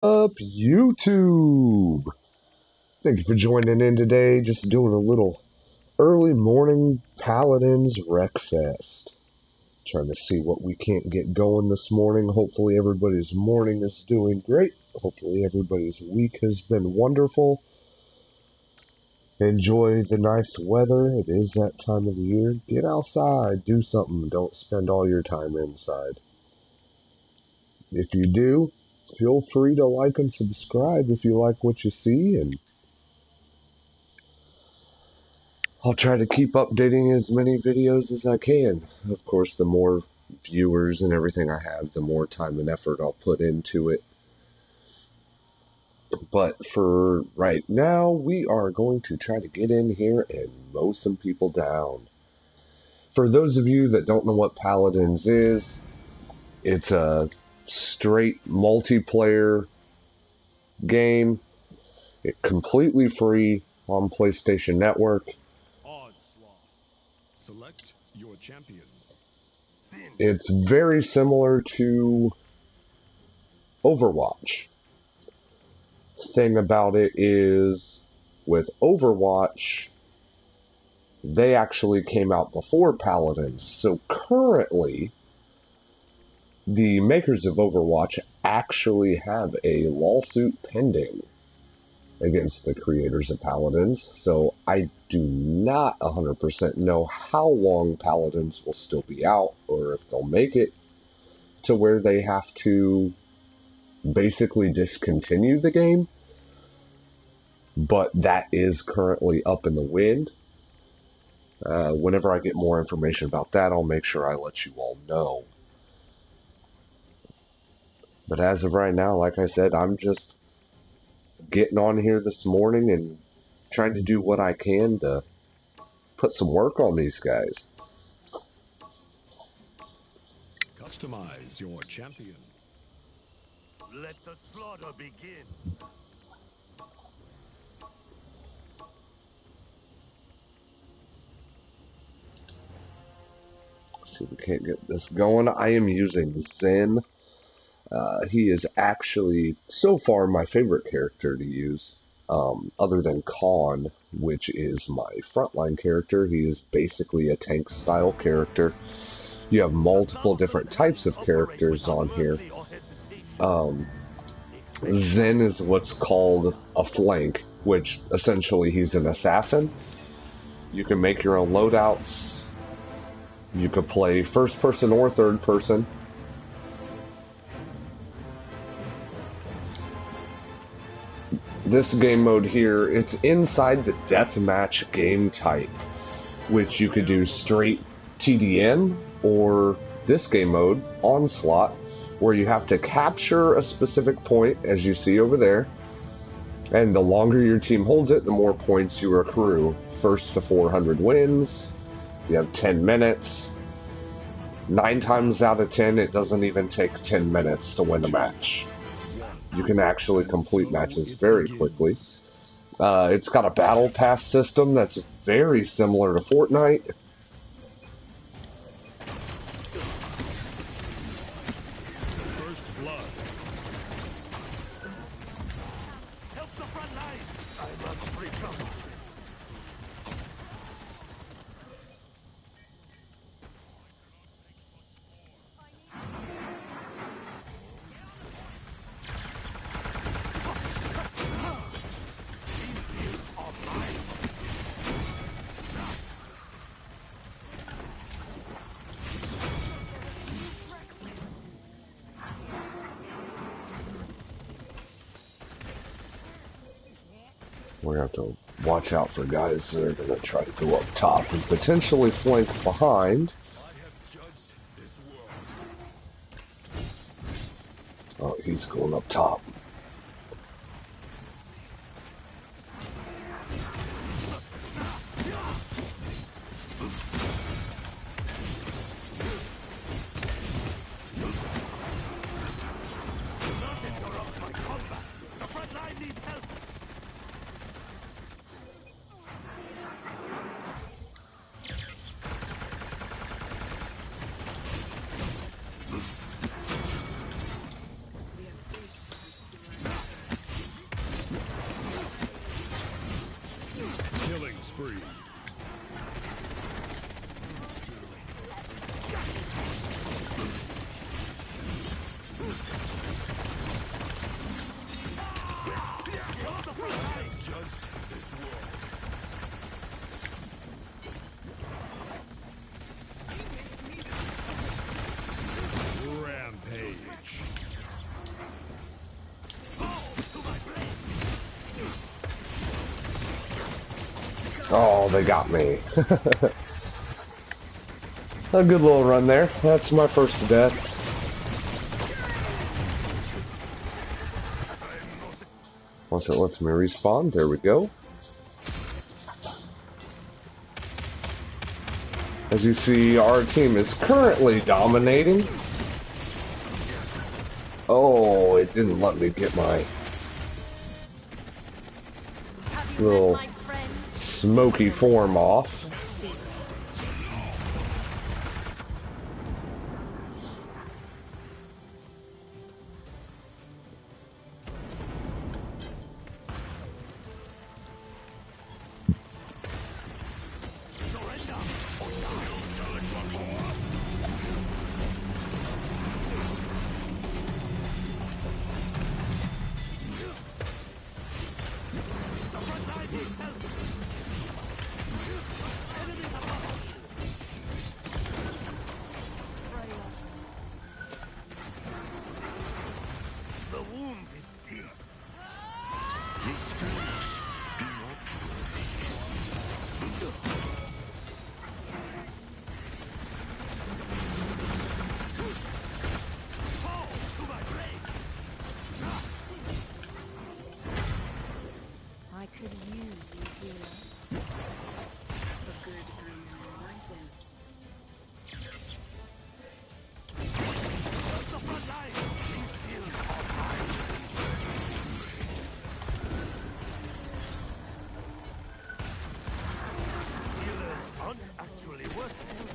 Up YouTube? Thank you for joining in today. Just doing a little early morning Paladins Wreckfest. Trying to see what we can't get going this morning. Hopefully everybody's morning is doing great. Hopefully everybody's week has been wonderful. Enjoy the nice weather. It is that time of the year. Get outside. Do something. Don't spend all your time inside. If you do, feel free to like and subscribe if you like what you see, and I'll try to keep updating as many videos as I can. Of course, the more viewers and everything I have, the more time and effort I'll put into it. But for right now, we are going to try to get in here and mow some people down. For those of you that don't know what Paladins is, it's a straight multiplayer game. It's completely free on PlayStation Network. Select your champion. It's very similar to Overwatch. Thing about it is, with Overwatch, they actually came out before Paladins. So currently, the makers of Overwatch actually have a lawsuit pending against the creators of Paladins. So I do not 100% know how long Paladins will still be out, or if they'll make it to where they have to basically discontinue the game. But that is currently up in the wind. Whenever I get more information about that, I'll make sure I let you all know. But as of right now, like I said, I'm just getting on here this morning and trying to do what I can to put some work on these guys. Customize your champion. Let the slaughter begin. See if we can't get this going. I am using Zen. He is actually, so far, my favorite character to use, other than Khan, which is my frontline character. He is basically a tank-style character. You have multiple different types of characters on here. Zen is what's called a flank, which essentially he's an assassin. You can make your own loadouts. You could play first person or third person. This game mode here, it's inside the deathmatch game type, which you could do straight TDM, or this game mode, Onslaught, where you have to capture a specific point, as you see over there, and the longer your team holds it, the more points you accrue. First to 400 wins, you have 10 minutes. 9 times out of 10, it doesn't even take 10 minutes to win a match. You can actually complete matches very quickly. It's got a battle pass system that's very similar to Fortnite. First blood. Help the front line. I must free cover. We're going to have to watch out for guys that are going to try to go up top and potentially flank behind. Oh, he's going up top. The front line needs help. Oh, they got me. A good little run there. That's my first death. Once it lets me respawn, there we go. As you see, our team is currently dominating. Oh, it didn't let me get my little smoky form off. The wound is deep. Fall to my blade. I could use you here. The good green rises. The front line. These fields are mine. Healers aren't actually worth saving.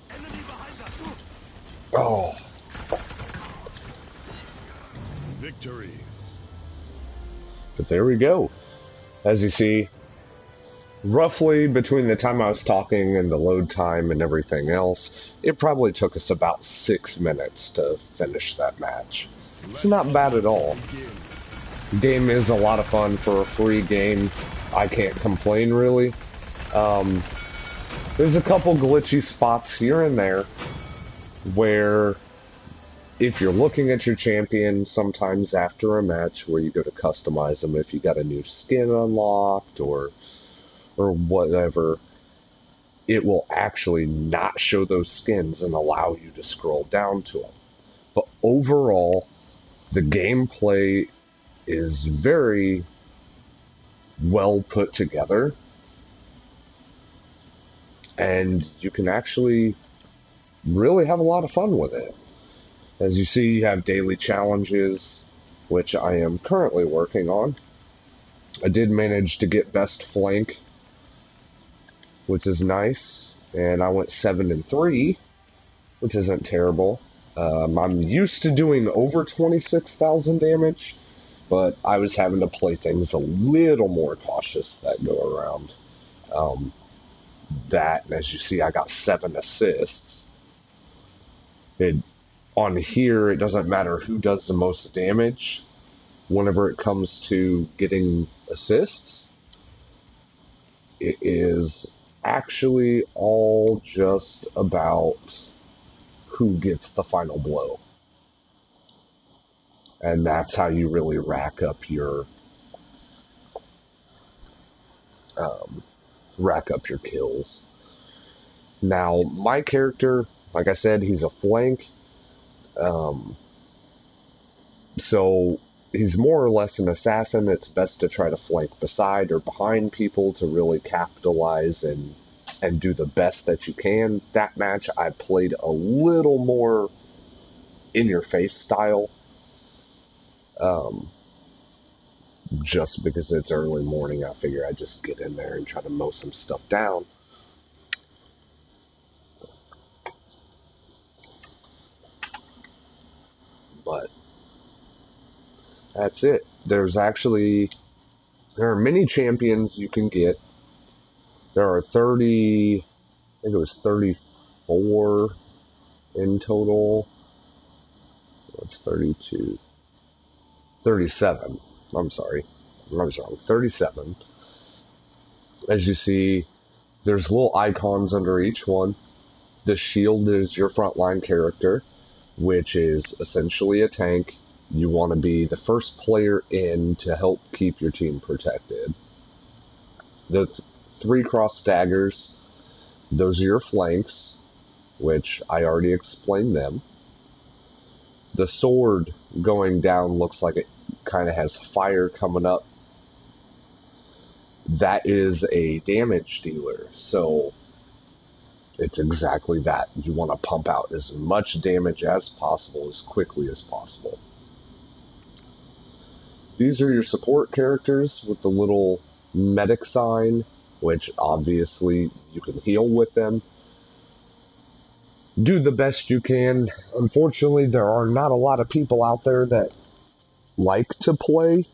Enemy behind us. Oh, Victory. but there we go. As you see, roughly between the time I was talking and the load time and everything else, it probably took us about 6 minutes to finish that match. It's not bad at all. The game is a lot of fun for a free game. I can't complain, really. There's a couple glitchy spots here and there where if you're looking at your champion sometimes after a match where you go to customize them, if you got a new skin unlocked or whatever, it will actually not show those skins and allow you to scroll down to them. But overall, the gameplay is very well put together, and you can actually really have a lot of fun with it. As you see, you have daily challenges, which I am currently working on. I did manage to get best flank, which is nice, and I went 7-3, which isn't terrible. I'm used to doing over 26,000 damage, but I was having to play things a little more cautious that go around. And as you see, I got 7 assists. On here, it doesn't matter who does the most damage. Whenever it comes to getting assists, it is actually all just about who gets the final blow. And that's how you really rack up your kills. Now, my character, like I said, he's a flank. So he's more or less an assassin. It's best to try to flank beside or behind people to really capitalize and do the best that you can. That match I played a little more in your face style. Just because it's early morning, I figure I'd just get in there and try to mow some stuff down. But That's it. There are many champions you can get. There are 30, I think it was 34 in total. What's 32? 37. I'm sorry. I was wrong. 37. As you see, there's little icons under each one. The shield is your frontline character, which is essentially a tank. You want to be the first player in to help keep your team protected. The 3 cross daggers, those are your flanks, which I already explained them. The sword going down looks like it kind of has fire coming up. That is a damage dealer, so it's exactly that. You want to pump out as much damage as possible, as quickly as possible. These are your support characters with the little medic sign, which obviously you can heal with them. Do the best you can. Unfortunately, there are not a lot of people out there that like to play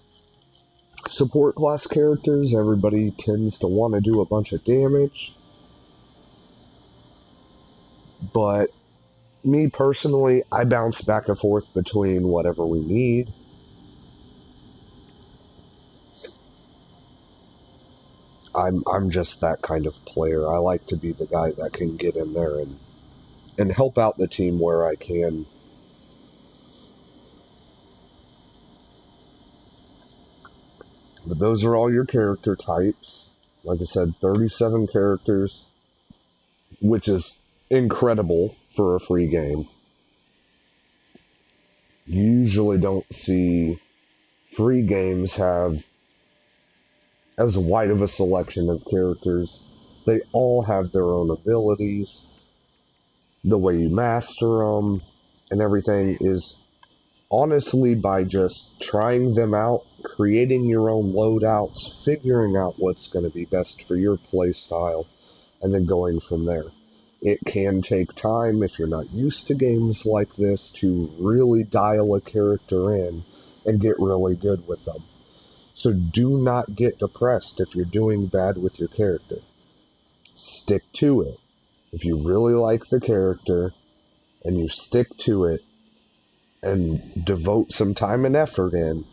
support class characters. Everybody tends to want to do a bunch of damage. But me personally, I bounce back and forth between whatever we need. I'm just that kind of player. I like to be the guy that can get in there and help out the team where I can. But those are all your character types. Like I said, 37 characters, which is incredible for a free game. You usually don't see free games have as wide of a selection of characters. They all have their own abilities. The way you master them and everything is honestly by just trying them out, creating your own loadouts, figuring out what's going to be best for your play style, and then going from there. It can take time if you're not used to games like this to really dial a character in and get really good with them. So do not get depressed if you're doing bad with your character. Stick to it. If you really like the character and you stick to it and devote some time and effort in,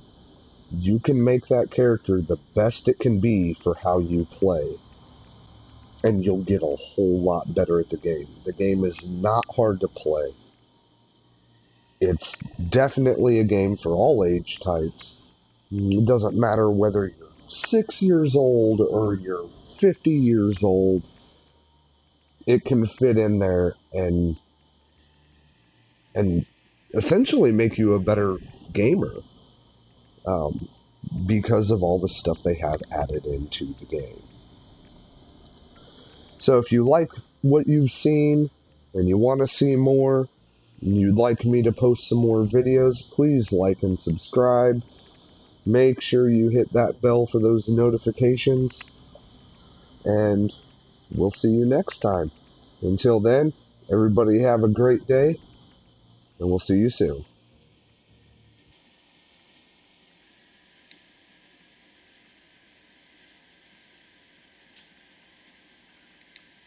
you can make that character the best it can be for how you play. And you'll get a whole lot better at the game. The game is not hard to play. It's definitely a game for all age types. It doesn't matter whether you're 6 years old or you're 50 years old. It can fit in there and essentially make you a better gamer because of all the stuff they have added into the game. So if you like what you've seen and you want to see more, and you'd like me to post some more videos, please like and subscribe. Make sure you hit that bell for those notifications, and we'll see you next time. Until then, everybody have a great day, and we'll see you soon.